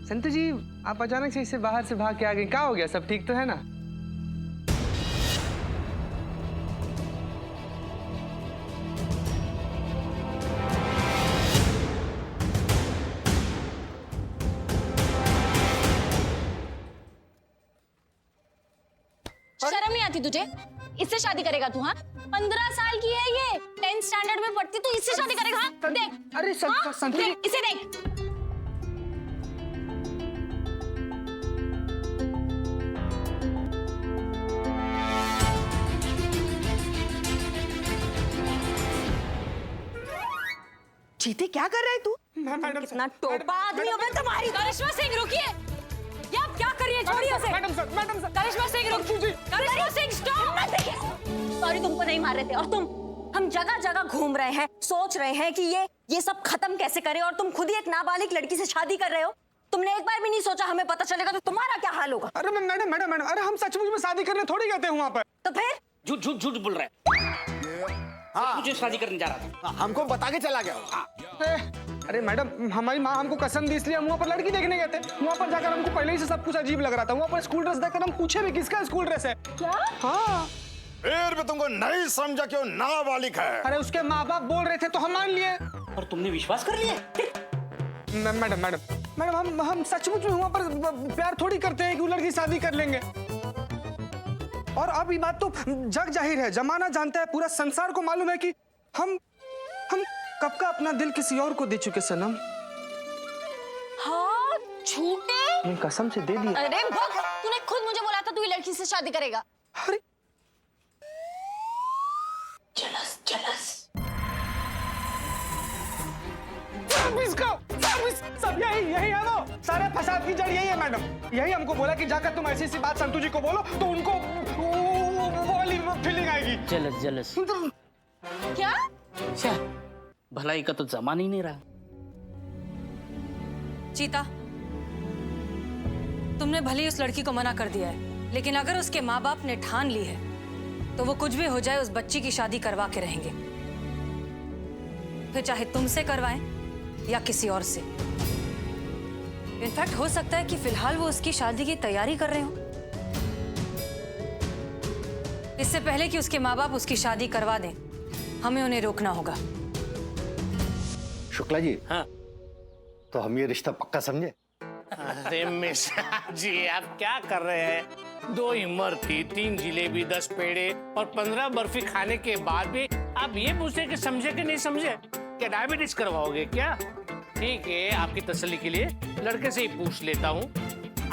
संतू जी, आप अचानक से इससे बाहर से भाग के आ गए, क्या हो गया? सब ठीक तो है ना? शर्म नहीं आती तुझे? इससे शादी करेगा तू? हाँ, 15 साल की है ये, 10th स्टैंडर्ड में पढ़ती, तू इससे शादी करेगा? हाँ? देख, अरे संतू जी, इसे देख। चीते, क्या कर रहा है तू? मैडम कितना टोपा आदमी हो मैं तुम्हारी। करिश्मा सिंह रुकिए, ये आप क्या कर रही है? छोड़िए उसे। Madam sir. करिश्मा सिंह रुकिए। करिश्मा सिंह स्टॉप। सॉरी, तुमको नहीं मार रहे थे। और तुम, हम जगह जगह घूम रहे हैं, सोच रहे हैं कि ये सब खत्म कैसे करें, और तुम खुद ही एक नाबालिग लड़की से शादी कर रहे हो। तुमने एक बार भी नहीं सोचा हमें पता चलेगा तो तुम्हारा क्या हाल होगा? अरे मैडम, अरे हम सचमुच में शादी करने थोड़ी गए थे वहाँ पर। तो फिर झूठ बोल रहा है। हाँ, मुझे शादी करने जा रहा था। हमको बता के चला गया। अरे मैडम, हमारी माँ हमको कसम दी, इसलिए हम वहाँ पर लड़की देखने गए थे। वहाँ पर जाकर हमको पहले ही से सब कुछ अजीब लग रहा था। वहाँ पर स्कूल ड्रेस देखकर हम पूछे भी किसका स्कूल ड्रेस है। क्या? हाँ। फिर भी तुमको नहीं समझा क्यों नाबालिग है? अरे उसके माँ बाप बोल रहे थे तो हम मान लिए। और तुमने विश्वास कर लिया? मैडम, हम सचमुच में वहाँ पर प्यार थोड़ी करते हैं कि वो लड़की शादी कर लेंगे। और अब ये बात तो जग जाहिर है, जमाना जानता है, पूरा संसार को मालूम है कि हम कब का अपना दिल किसी और को दे चुके सनम। हाँ, झूठे। कसम से दे दिया। अरे भग, तूने खुद मुझे बोला था तू ये लड़की से शादी करेगा। अरे जलस। सब यही है वो सारे फसाद की जड़ यही है मैडम। यही हमको बोला कि जाकर तुम ऐसी सी बात संतू जी को बोलो तो उनको वो वाली फीलिंग आएगी। जलस। क्या? भलाई का तो जमान ही नहीं रहा। चीता, तुमने भले ही उस लड़की को मना कर दिया है, लेकिन अगर उसके माँ बाप ने ठान ली है तो वो कुछ भी हो जाए उस बच्ची की शादी करवा के रहेंगे, फिर चाहे तुमसे करवाएं या किसी और से। इनफैक्ट हो सकता है कि फिलहाल वो उसकी शादी की तैयारी कर रहे हो, इससे पहले कि उसके माँ बाप उसकी शादी करवा दें हमें उन्हें रोकना होगा। शुक्ला जी, हाँ। तो हम ये रिश्ता पक्का समझे? अरे मिश्रा जी, आप क्या कर रहे हैं? 2 इमरती, 3 जिलेबी, 10 पेड़े और 15 बर्फी खाने के बाद भी आप ये पूछते कि समझे कि नहीं समझे? क्या डायबिटीज करवाओगे क्या? ठीक है, आपकी तसल्ली के लिए लड़के से ही पूछ लेता हूँ,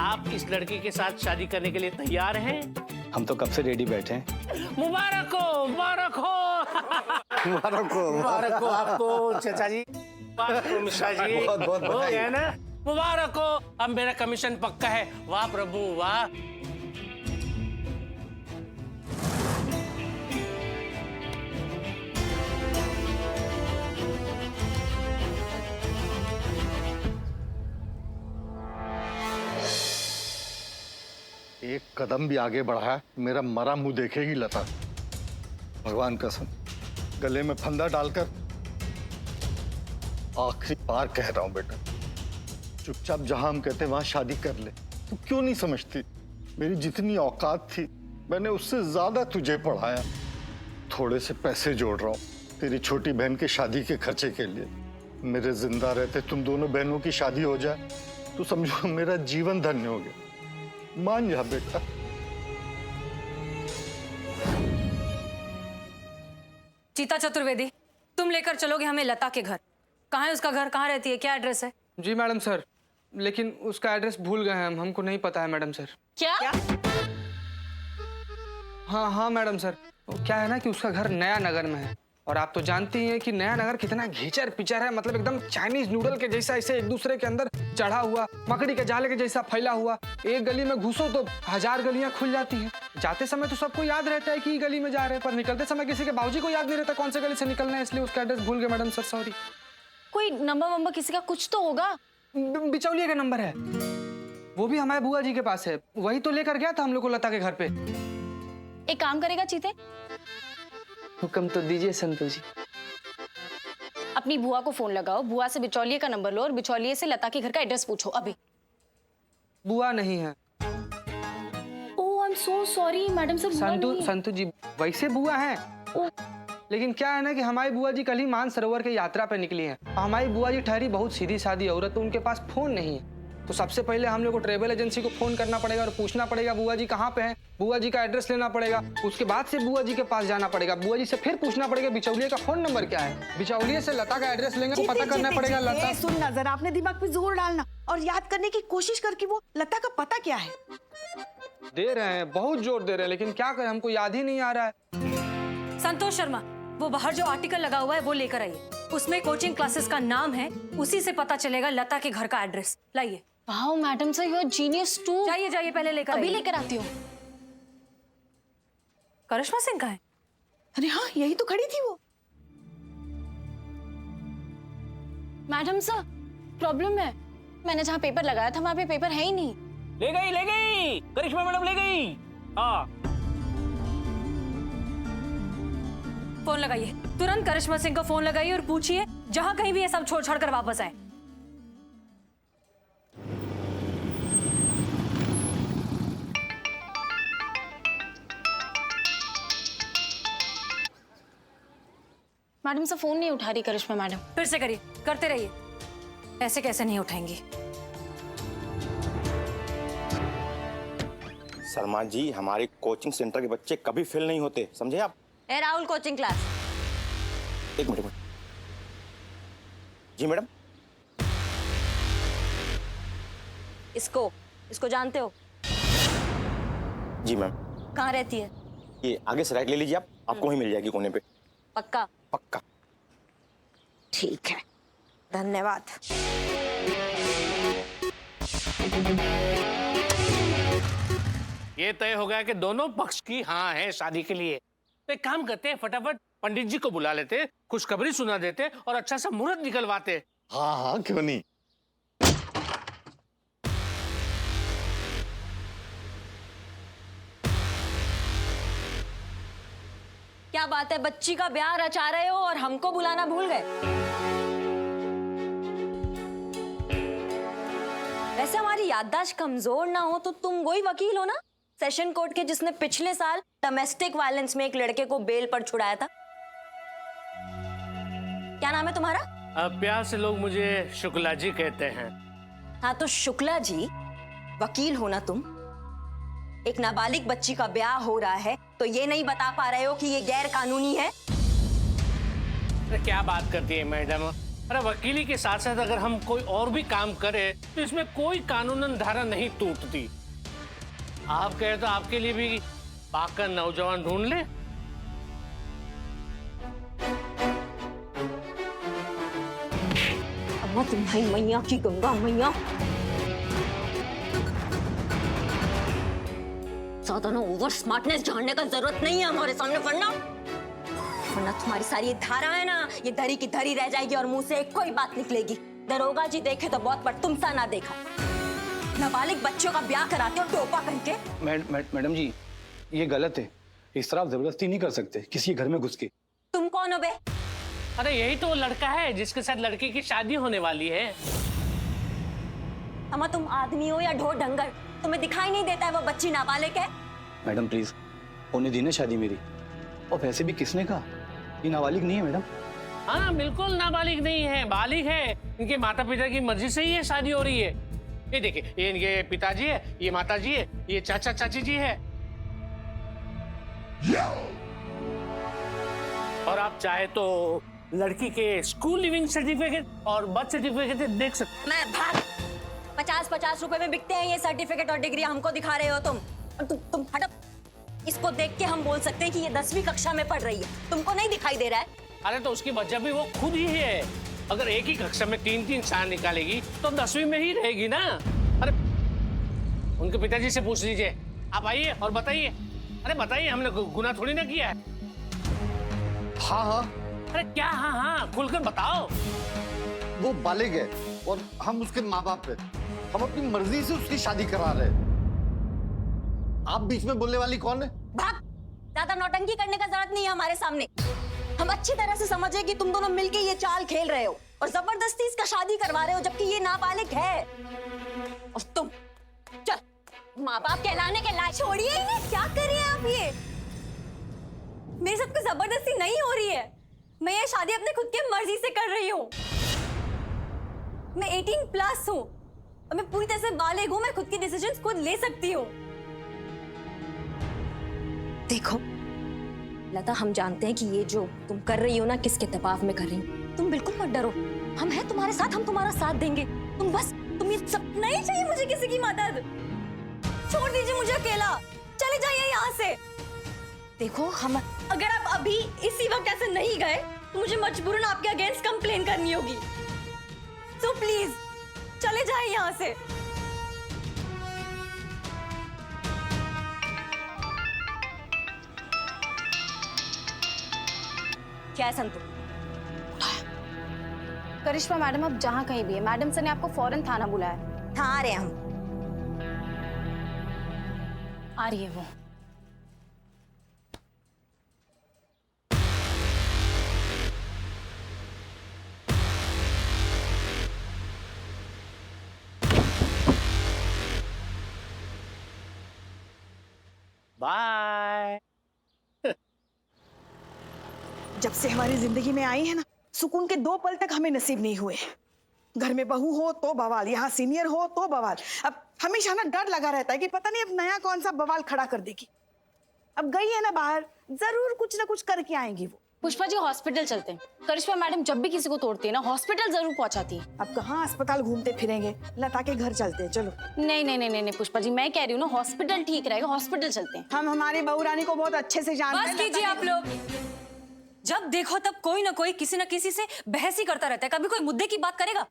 आप इस लड़की के साथ शादी करने के लिए तैयार हैं? हम तो कब से रेडी बैठे हैं। मुबारक हो, मुबारक हो। मुबारक हो आपको चाचा जी, मुबारक हो मिश्रा जी। बहुत हो गया ना? मुबारक हो, अब मेरा कमीशन पक्का है। वाह प्रभु वाह। एक कदम भी आगे बढ़ा है मेरा मरा मुंह देखेगी लता। भगवान कसम, गले में फंदा डालकर आखिरी बार कह रहा हूं बेटा, चुपचाप जहां हम कहते वहां शादी कर ले। तू क्यों नहीं समझती? मेरी जितनी औकात थी मैंने उससे ज्यादा तुझे पढ़ाया। थोड़े से पैसे जोड़ रहा हूं तेरी छोटी बहन की शादी के खर्चे के लिए। मेरे जिंदा रहते तुम दोनों बहनों की शादी हो जाए तो समझो मेरा जीवन धन्य हो गया। मान जा बेटा। चीता चतुर्वेदी, तुम लेकर चलोगे हमें लता के घर। कहाँ है उसका घर, कहाँ रहती है, क्या एड्रेस है? जी मैडम सर, लेकिन उसका एड्रेस भूल गए हैं हमको नहीं पता है मैडम सर। क्या? हाँ मैडम सर, क्या है ना कि उसका घर नया नगर में है, और आप तो जानती हैं कि नया नगर कितना घिचर पिचर है, मतलब एकदम चाइनीज नूडल के जैसा ऐसे एक दूसरे के अंदर चढ़ा हुआ, मकड़ी के जाले के जैसा फैला हुआ। एक गली में घुसो तो 1000 गलियां खुल जाती हैं। जाते समय तो सबको याद रहता है कि गली में जा रहे हैं, पर निकलते समय किसी के बाबूजी को याद नहीं रहता कौन से गली से निकलना है, इसलिए उसका एड्रेस भूल गए मैडम सर, सॉरी। कोई नंबर वंबर किसी का कुछ तो होगा। बिचौलिए का नंबर है, वो भी हमारे बुआ जी के पास है, वही तो लेकर गया था हम लोग को लता के घर पे। एक काम करेगा चीते, हुक्म तो दीजिए संतोष जी। अपनी बुआ को फोन लगाओ, बुआ से बिचौलिए का नंबर लो और बिचौलिए से लता के घर का एड्रेस पूछो अभी। बुआ नहीं है। Oh I am so sorry madam sir, बुआ नहीं है। संतु जी वैसे बुआ हैं, ओह, लेकिन क्या है ना कि हमारी बुआ जी कल ही मानसरोवर की यात्रा पे निकली हैं। हमारी बुआ जी ठहरी बहुत सीधी सादी औरत, तो उनके पास फोन नहीं है। तो सबसे पहले हम लोग को ट्रेवल एजेंसी को फोन करना पड़ेगा और पूछना पड़ेगा बुआ जी कहाँ पे हैं, बुआ जी का एड्रेस लेना पड़ेगा। उसके बाद से बुआ जी के पास जाना पड़ेगा, बुआ जी से फिर पूछना पड़ेगा बिचौलिए का फोन नंबर क्या है, बिचौलिए से लता का एड्रेस लेंगे तो पता करना पड़ेगा लता। सुनना जरा, अपने दिमाग पे जोर डालना और याद करने की कोशिश कर कि वो लता का पता क्या है। दे रहे हैं, बहुत जोर दे रहे हैं, लेकिन क्या करें, हमको याद ही नहीं आ रहा है। संतोष शर्मा, वो बाहर जो आर्टिकल लगा हुआ है वो लेकर आइए। उसमें कोचिंग क्लासेस का नाम है, उसी से पता चलेगा लता के घर का एड्रेस। लाइए। Wow madam sir, you are genius too. जाइए जाइए, पहले लेकर अभी आइए। लेकर आती हूँ। करिश्मा सिंह का है? अरे हाँ, यही तो खड़ी थी वो। मैडम सर प्रॉब्लम है, मैंने जहाँ पेपर लगाया था वहाँ पे पेपर है ही नहीं। ले गई करिश्मा मैडम ले गई। हाँ फोन लगाइए, तुरंत करिश्मा सिंह को फोन लगाइए और पूछिए जहां कहीं भी ये सब छोड़ छाड़ कर वापस आए। मैडम सर फोन नहीं उठा रही करिश्मा मैडम। फिर से करिए, करते रहिए, ऐसे कैसे नहीं उठाएंगी। शर्मा जी, हमारे कोचिंग सेंटर के बच्चे कभी फेल नहीं होते, समझे आप? ए राहुल, कोचिंग क्लास। एक मिनट। जी मैडम। इसको जानते हो? जी मैम। कहाँ रहती है? ये आगे से राइट ले लीजिए, आप आपको वहीं मिल जाएगी कोने पे। पक्का? पक्का। ठीक है, धन्यवाद। ये तय हो गया कि दोनों पक्ष की हाँ है शादी के लिए। तो एक काम करते हैं, फटाफट पंडित जी को बुला लेते, खुशखबरी सुना देते और अच्छा सा मुहूर्त निकलवाते। हाँ हाँ, क्यों नहीं। क्या बात है, बच्ची का ब्याह रचा रहे हो और हमको बुलाना भूल गए? वैसे हमारी याददाश्त कमजोर ना हो तो तुम वही वकील हो ना, सेशन कोर्ट के, जिसने पिछले साल डोमेस्टिक वायलेंस में एक लड़के को बेल पर छुड़ाया था। क्या नाम है तुम्हारा? प्यार से लोग मुझे शुक्ला जी कहते हैं। हाँ तो शुक्ला जी, वकील हो ना तुम? एक नाबालिग बच्ची का ब्याह हो रहा है तो ये नहीं बता पा रहे हो कि ये गैर कानूनी है? अरे क्या बात करती है मैडम, अरे वकीली के साथ साथ अगर हम कोई और भी काम करें तो इसमें कोई कानूनन धारा नहीं टूटती। आप कहे तो आपके लिए भी पाका नौजवान ढूंढ ले। अम्मा तुम्हारी मैया की गंगा मैया, ज्यादा ना ओवर स्मार्टनेस झाड़ने का जरूरत नहीं है हमारे सामने, वरना तुम्हारी सारी ये धारा है ना, ये धरी की धरी रह जाएगी और मुंह से एक कोई बात निकलेगी। दरोगा जी देखे तो बहुत, पर तुम सा ना देखा। नाबालिग बच्चों का ब्याह कराते हो टोपा पहन के। मैडम जी, ये गलत है। इस तरह आप जबरदस्ती नहीं कर सकते किसी के घर में घुस के। तुम कौन हो बे? अरे यही तो वो लड़का है जिसके साथ लड़की की शादी होने वाली है। अम्मा तुम आदमी हो या ढोर डंगर, तुम्हें दिखाई नहीं देता है वो बच्ची नाबालिग है? मैडम प्लीज, होने दी ना शादी मेरी। और वैसे भी किसने कहा ये नाबालिग नहीं है मैडम? हाँ बिल्कुल नाबालिग नहीं है, बालिग है। इनके माता पिता की मर्जी से ही ये शादी हो रही है। ये देखिए, ये इनके पिताजी है, ये माता जी है, ये चाचा चाची जी है। और आप चाहे तो लड़की के स्कूल लिविंग सर्टिफिकेट और बर्थ सर्टिफिकेट देख सकते। मैं भाग, 50-50 रुपए में बिकते हैं ये सर्टिफिकेट और डिग्री, हमको दिखा रहे हो तुम। और तुम हटो। इसको देख के हम बोल सकते हैं कि ये 10वीं कक्षा में पढ़ रही है, तुमको नहीं दिखाई दे रहा है? अरे तो उसकी वजह भी वो खुद ही है। अगर एक ही कक्षा में 3-3 साल निकालेगी तो 10वीं में ही रहेगी ना। अरे उनके पिताजी से पूछ लीजिए। आप आइए और बताइए। अरे बताइए, हमने गुनाह थोड़ी ना किया है। हाँ हाँ, अरे क्या हाँ हाँ, खुलकर बताओ। वो बालिग है और हम उसके माँ बाप है। हम अपनी मर्जी से उसकी शादी करा रहे हैं। आप बीच में बोलने वाली कौन है? भाग, ज्यादा नौटंकी करने का जरूरत नहीं है हमारे सामने। हम अच्छी तरह से समझे कि तुम दोनों मिलके ये चाल खेल रहे हो और जबरदस्ती इसका शादी करवा रहे हो, जबकि ये नाबालिग है। और चल, माँ बाप कहलाने के लायक। छोड़िए इन्हें, क्या कर रही हैं आप ये? मेरे साथ कोई जबरदस्ती नहीं हो रही है। मैं ये शादी अपने खुद की मर्जी से कर रही हूँ। मैं 18+ हूँ और मैं पूरी तरह से बालिग हूँ। मैं खुद की डिसीजंस खुद ले सकती हूँ। देखो लता, हम जानते हैं कि ये जो तुम कर रही हो ना, किसके दबाव में कर रही हो। तुम बिल्कुल मत डरो, हम हैं तुम्हारे साथ, हम तुम्हारा साथ देंगे। तुम ये सब नहीं चाहिए मुझे किसी की मदद। छोड़ दीजिए मुझे अकेला, चले जाइए यहाँ से। देखो हम, अगर आप अभी इसी वक्त ऐसे नहीं गए तो मुझे मजबूरन आपके अगेंस्ट कंप्लेन करनी होगी। सो प्लीज चले जाइए यहाँ से। क्या है संतु? करिश्मा मैडम अब जहाँ कहीं भी है, मैडम सर ने आपको फौरन थाना बुलाया। हाँ आ रहे हैं हम। आ रही है वो। बाय। जब से हमारी जिंदगी में आई है ना, सुकून के 2 पल तक हमें नसीब नहीं हुए। घर में बहू हो तो बवाल, यहाँ सीनियर हो तो बवाल। अब हमेशा ना डर लगा रहता है कि पता नहीं अब नया कौन सा बवाल खड़ा कर देगी। अब गई है ना बाहर, जरूर कुछ ना कुछ करके आएंगी वो। पुष्पा जी हॉस्पिटल चलते हैं। करिश्मा मैडम जब भी किसी को तोड़ती है ना, हॉस्पिटल जरूर पहुंचाती है। अब कहाँ अस्पताल घूमते फिरेंगे, लता के घर चलते हैं। चलो। नहीं नहीं नहीं नहीं पुष्पा जी, मैं कह रही हूँ ना, हॉस्पिटल ठीक रहेगा, हॉस्पिटल चलते हैं। हम हमारी बहू रानी को बहुत अच्छे से जानते हैं। बस कीजिए आप लोग। जब देखो तब कोई ना कोई किसी न किसी से बहस ही करता रहता है। कभी कोई मुद्दे की बात करेगा?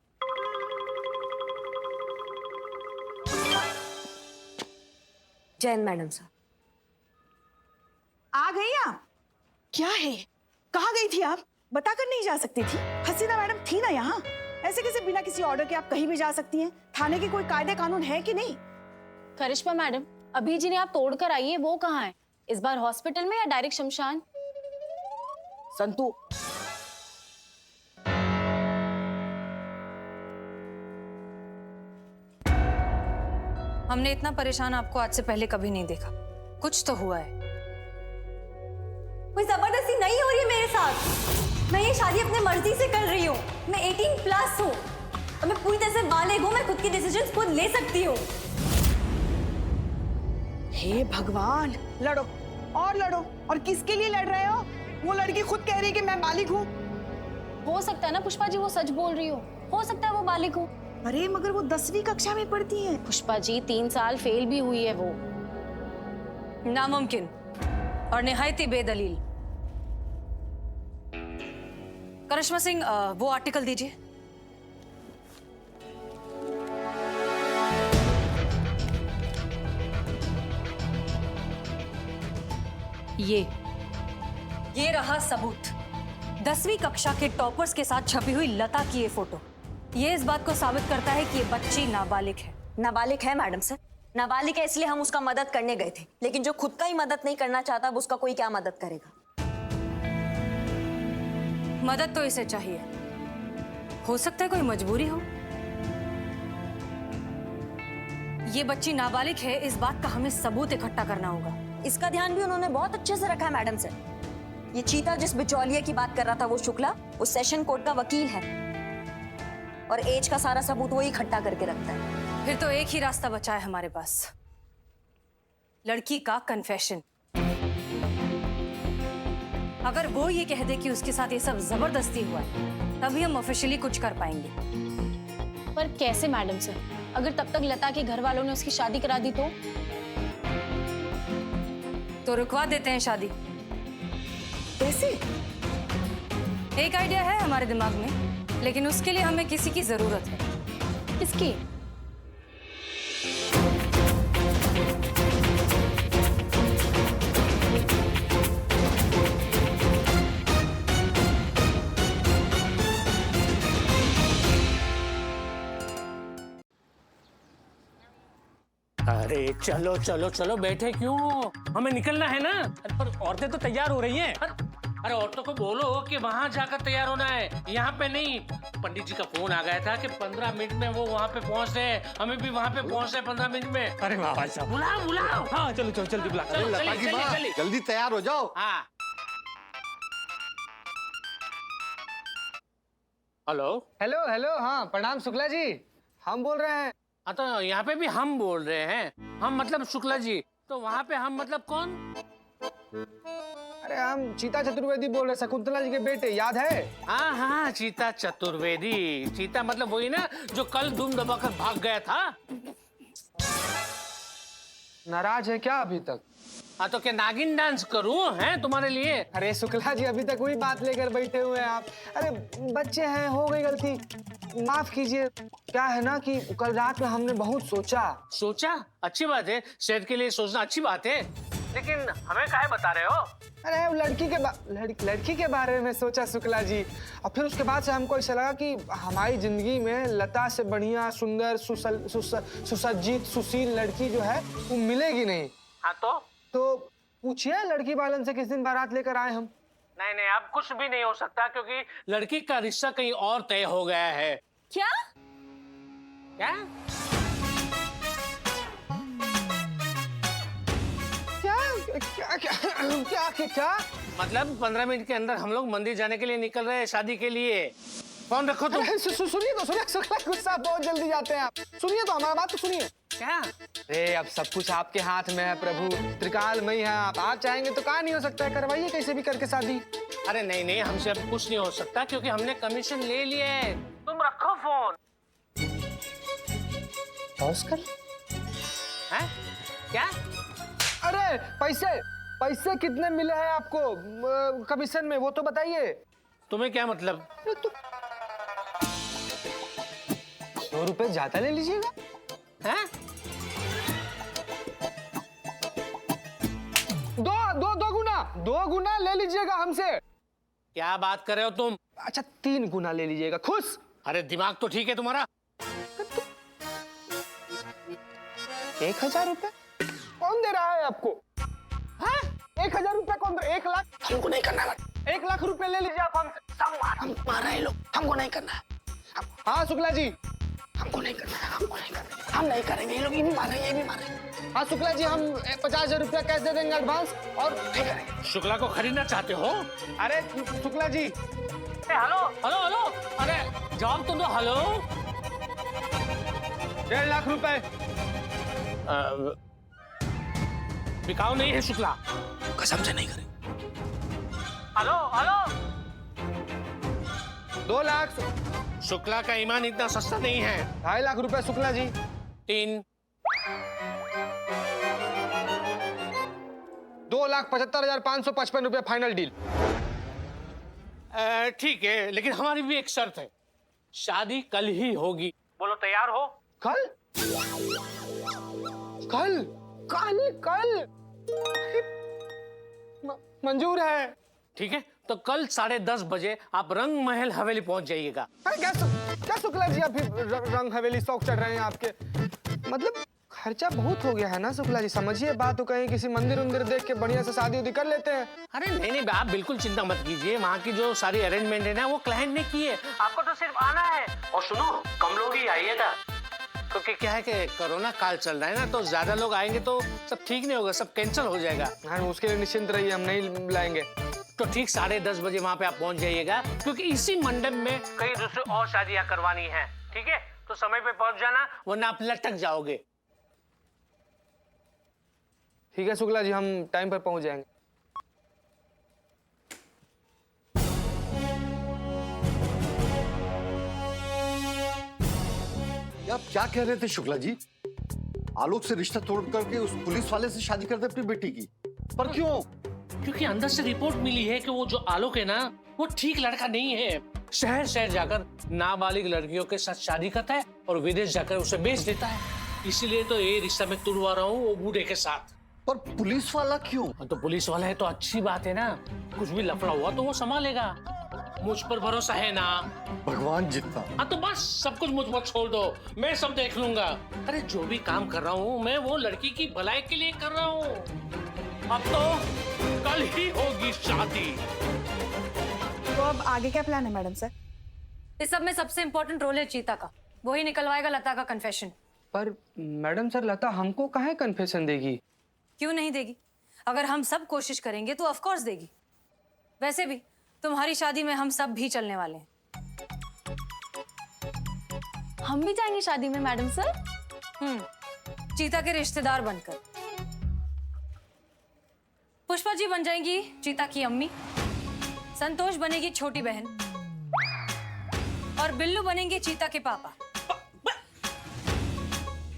जैन मैडम साहब आ गई आप? क्या है, कहाँ गई थी आप? बताकर नहीं जा सकती थी? हसीना मैडम थी ना यहाँ। ऐसे कैसे बिना किसी ऑर्डर के आप कहीं भी जा सकती हैं? थाने के कोई कायदे कानून है कि नहीं? करिश्मा मैडम, अभी जिन्हें आप तोड़ कर आई है वो कहाँ है? इस बार हॉस्पिटल में या डायरेक्ट शमशान? संतु, हमने इतना परेशान आपको आज से पहले कभी नहीं देखा। कुछ तो हुआ है। कोई जबरदस्ती नहीं हो रही है मेरे साथ। मैं ये शादी अपने मर्जी से कर रही हूँ। मैं 18+ हूँ और मैं पूरी तरह से बालिग हूँ। मैं खुद की डिसीजंस खुद ले सकती हूँ। हे भगवान, लड़ो और लड़ो। और किसके लिए लड़ रहे हो? वो लड़की खुद कह रही है कि मैं बालिग हूँ। हो सकता है ना पुष्पा जी वो सच बोल रही हो सकता है वो बालिग हो। अरे मगर वो 10वीं कक्षा में पढ़ती है। पुष्पा जी 3 साल फेल भी हुई है वो। नामुमकिन और निहायत ही बेदलील। करिश्मा सिंह, वो आर्टिकल दीजिए। ये रहा सबूत। 10वीं कक्षा के टॉपर्स के साथ छपी हुई लता की ये फोटो। ये इस बात को साबित करता है कि ये बच्ची नाबालिग है। नाबालिग है मैडम सर, नाबालिग है, इसलिए हम उसका मदद करने गए थे। लेकिन जो खुद का ही मदद नहीं करना चाहता, अब उसका कोई क्या मदद करेगा? मदद तो इसे चाहिए। हो सकता है कोई मजबूरी हो। ये बच्ची नाबालिग है, इस बात का हमें सबूत इकट्ठा करना होगा। इसका ध्यान भी उन्होंने बहुत अच्छे से रखा है मैडम सर। ये चीता जिस बिचौलिए की बात कर रहा था वो शुक्ला, वो सेशन कोर्ट का वकील है और एज का सारा सबूत वो ही इकट्ठा करके रखता है। फिर तो एक ही रास्ता बचा है हमारे पास, लड़की का कन्फेशन। अगर वो ये कह दे कि उसके साथ ये सब जबरदस्ती हुआ है, तभी हम ऑफिशियली कुछ कर पाएंगे। पर कैसे मैडम सर? अगर तब तक लता के घर वालों ने उसकी शादी करा दी तो रुकवा देते हैं शादी। कैसे? एक आइडिया है हमारे दिमाग में, लेकिन उसके लिए हमें किसी की जरूरत है। किसकी? अरे चलो चलो चलो, बैठे क्यों? हमें निकलना है ना। पर औरतें तो तैयार हो रही हैं। अरे औरतों को बोलो कि वहाँ जाकर तैयार होना है, यहाँ पे नहीं। पंडित जी का फोन आ गया था कि 15 मिनट में वो वहाँ पे पहुँच रहे हैं, हमें भी वहाँ पे पहुँचना है 15 मिनट में। अरे वाह भाई साहब, बुलाओ बुलाओ। हाँ चलो चलो जल्दी बुला। चलो, चलिए, चलिए, चलिए। जल्दी तैयार हो जाओ। हाँ। हेलो हेलो हेलो, हाँ प्रणाम शुक्ला जी, हम बोल रहे हैं। हाँ तो यहाँ पे भी हम बोल रहे हैं, हम मतलब शुक्ला जी, तो वहाँ पे हम मतलब कौन? अरे हम चीता चतुर्वेदी बोल रहे हैं, शकुंतला जी के बेटे, याद है? हाँ हाँ, चीता चतुर्वेदी। चीता मतलब वही ना जो कल धूम दबाकर भाग गया था। नाराज है क्या अभी तक? हाँ तो क्या नागिन डांस करूं हैं तुम्हारे लिए? अरे शुक्ला जी, अभी तक वही बात लेकर बैठे हुए हैं आप। अरे बच्चे हैं, हो गई गलती, माफ कीजिए। क्या है ना कि कल रात में हमने बहुत सोचा। सोचा? अच्छी बात है, सेहत के लिए सोचना अच्छी बात है, लेकिन हमें काहे बता रहे हो? अरे लड़की के बारे में सोचा शुक्ला जी, और फिर उसके बाद से हमको ऐसा लगा कि हमारी जिंदगी में लता से बढ़िया सुंदर सुसज्जित सुशील लड़की जो है वो मिलेगी नहीं। हाँ तो पूछिए लड़की वालन से किस दिन बारात लेकर आए हम। नहीं नहीं, अब कुछ भी नहीं हो सकता क्योंकि लड़की का रिश्ता कहीं और तय हो गया है। क्या? क्या? क्या क्या क्या क्या क्या? मतलब 15 मिनट के अंदर हम लोग मंदिर जाने के लिए निकल रहे हैं शादी के लिए। फोन रखो तुम। सुनिए तो, सुनिए, गुस्सा बहुत जल्दी जाते हैं आप। सुनिए तो, हमारा बात तो सुनिए। क्या? अरे अब सब कुछ आपके हाथ में है प्रभु, त्रिकालमयी है आप चाहेंगे तो कहाँ नहीं हो सकता है, करवाइए कैसे भी करके शादी। अरे नहीं नहीं, हमसे अब कुछ नहीं हो सकता क्योंकि हमने कमीशन ले लिया है। तुम रखो फोन। ऑस्कर? हैं? क्या? अरे पैसे कितने मिले हैं आपको कमीशन में, वो तो बताइए। तुम्हें क्या मतलब? 2 रुपए ज्यादा ले लीजिएगा। हैं? दो गुना ले लीजिएगा हमसे। क्या बात कर रहे हो तुम? अच्छा 3 गुना ले लीजिएगा, खुश? अरे दिमाग तो ठीक है तुम्हारा? 1000 रुपए कौन दे रहा है आपको? हाँ? 1000 रुपए कौन दे? 1 लाख हमको नहीं करना है। 1 लाख रुपए ले लीजिए आप हमसे। सब हम मार रहे लोग, हमको नहीं करना है। हाँ शुक्ला जी, हमको नहीं करना है, हम नहीं करेंगे, ये लोग ये भी मारेंगे। हाँ शुक्ला जी, हम 50,000 रुपया कैश दे देंगे एडवांस और नहीं करेंगे। शुक्ला को खरीदना चाहते हो? अरे Shukla ji, hello hello hello, अरे जवाब तो दो। हेलो, 1.5 लाख रुपए। बिकाऊ नहीं है शुक्ला, कसम से नहीं करें। Hello hello, 2 lakh. शुक्ला का ईमान इतना सस्ता नहीं है। 2.5 लाख रुपए शुक्ला जी। 3। 2,75,555 रुपए फाइनल डील। ठीक है, लेकिन हमारी भी एक शर्त है, शादी कल ही होगी। बोलो तैयार हो? कल? कल? कल? कल? मंजूर है। ठीक है, तो कल 10:30 बजे आप रंग महल हवेली पहुंच जाइएगा। अरे क्या शुक्ला जी, आप रंग हवेली शौक चढ़ रहे हैं आपके? मतलब खर्चा बहुत हो गया है ना शुक्ला जी, समझिए बात। तो कहीं किसी मंदिर उंदिर देख के बढ़िया से शादी उदी कर लेते हैं। अरे नहीं नहीं, आप बिल्कुल चिंता मत कीजिए, वहाँ की जो सारी अरेंजमेंट है ना वो क्लाइंट ने की है, आपको तो सिर्फ आना है। और सुनो, कम लोग ही आइएगा क्योंकि क्या है कि कोरोना काल चल रहा है ना, तो ज्यादा लोग आएंगे तो सब ठीक नहीं होगा, सब कैंसिल हो जाएगा। हाँ उसके लिए निश्चिंत रहिए, हम नहीं लाएंगे। तो ठीक 10:30 बजे वहाँ पे आप पहुँच जाइएगा क्योंकि इसी मंडप में कई दूसरी और शादियाँ करवानी है। ठीक है, तो समय पे पहुँच जाना वरना आप लटक जाओगे। ठीक है शुक्ला जी, हम टाइम पर पहुंच जाएंगे। आप क्या कह रहे थे शुक्ला जी? आलोक से रिश्ता तोड़ करके उस पुलिस वाले से शादी कर दे अपनी बेटी की, पर क्यों? क्योंकि अंदर से रिपोर्ट मिली है कि वो जो आलोक है ना वो ठीक लड़का नहीं है। शहर शहर जाकर नाबालिग लड़कियों के साथ शादी करता है और विदेश जाकर उसे बेच देता है। इसीलिए तो ये रिश्ता मैं तुड़वा रहा हूँ वो बूढ़े के साथ। पर पुलिस वाला क्यों? तो पुलिस वाला है तो अच्छी बात है ना, कुछ भी लफड़ा हुआ तो वो संभालेगा। मुझ पर भरोसा है ना? भगवान जितना। हाँ तो बस सब कुछ मुझ पर छोड़ दो, मैं सब देख लूंगा। अरे जो भी काम कर रहा हूँ मैं वो लड़की की भलाई के लिए कर रहा हूँ। अब तो कल ही होगी शादी। अब आगे क्या प्लान है मैडम सर? इस सब में सबसे इम्पोर्टेंट रोल है चीता का। वही निकलवाएगा लता का कन्फेशन। पर मैडम सर, लता हमको काहे कन्फेशन देगी? क्यों नहीं देगी? अगर हम सब कोशिश करेंगे तो ऑफ कोर्स देगी। वैसे भी तुम्हारी शादी में हम सब भी चलने वाले हैं। हम भी जाएंगे शादी में मैडम सर? चीता के रिश्तेदार बनकर। पुष्पा जी बन जाएंगी चीता की अम्मी, संतोष बनेगी छोटी बहन और बिल्लू बनेंगे चीता के पापा।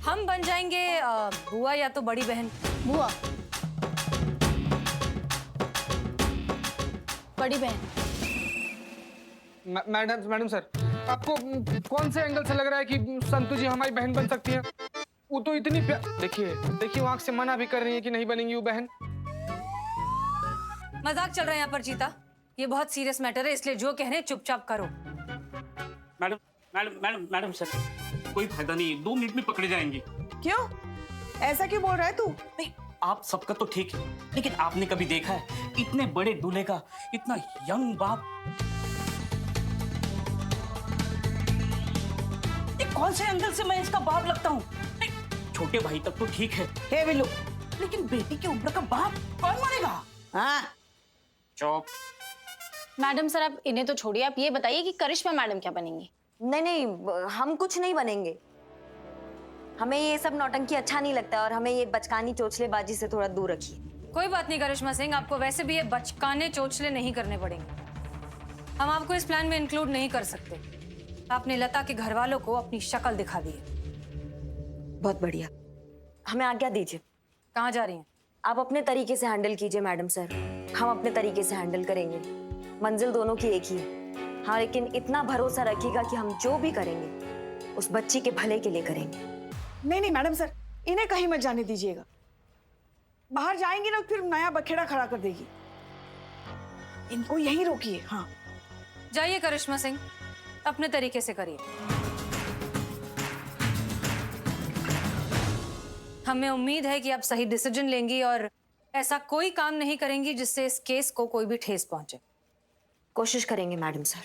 हम बन जाएंगे बुआ या तो बड़ी बहन। बुआ, बड़ी बहन। मैडम सर, आपको कौन से एंगल से लग रहा है कि संतु जी हमारी बहन बन सकती है? वो तो इतनी देखिए वो आंख से मना भी कर रही है कि नहीं बनेंगी वो बहन। मजाक चल रहा है यहाँ पर चीता। ये बहुत सीरियस मैटर है, इसलिए जो कह रहे हैं चुपचाप करो। Madam madam madam madam sir, कोई फायदा नहीं, 2 मिनट में पकड़े जाएंगे। क्यों ऐसा क्यों बोल रहा है तू? नहीं, आप सबका तो ठीक है, लेकिन आपने कभी देखा है इतने बड़े दूल्हे का इतना यंग बाप? ये कौन से एंगल से मैं इसका बाप लगता हूँ? छोटे भाई तक तो ठीक है, हे बिल्लू, लेकिन बेटी की उम्र का बाप कौन मानेगा? हाँ चुप। मैडम सर, आप इन्हें तो छोड़िए, आप ये बताइए कि करिश्मा मैडम क्या बनेंगी? नहीं नहीं, हम कुछ नहीं बनेंगे। हमें ये सब नौटंकी अच्छा नहीं लगता और हमें ये बचकानी चोचलेबाजी से थोड़ा दूर रखिए। कोई बात नहीं करिश्मा सिंह, आपको वैसे भी ये बचकाने चोचले नहीं करने पड़ेंगे। हम आपको इस प्लान में इंक्लूड नहीं कर सकते। आपने लता के घर वालों को अपनी शक्ल दिखा दी है। बहुत बढ़िया, हमें आज्ञा दीजिए। कहाँ जा रही हैं? आप अपने तरीके से हैंडल कीजिए मैडम सर, हम अपने तरीके से हैंडल करेंगे। मंजिल दोनों की एक ही है। हाँ, लेकिन इतना भरोसा रखिएगा कि हम जो भी करेंगे उस बच्ची के भले के लिए करेंगे। नहीं मैडम सर, इन्हें कहीं मत जाने दीजिएगा। बाहर जाएंगी ना फिर नया बखेड़ा खड़ा कर देगी। इनको यहीं रोकिए। हाँ जाइए करिश्मा सिंह, अपने तरीके से करिए। हमें उम्मीद है कि आप सही डिसीजन लेंगी और ऐसा कोई काम नहीं करेंगी जिससे इस केस को कोई भी ठेस पहुंचे। कोशिश करेंगे मैडम सर।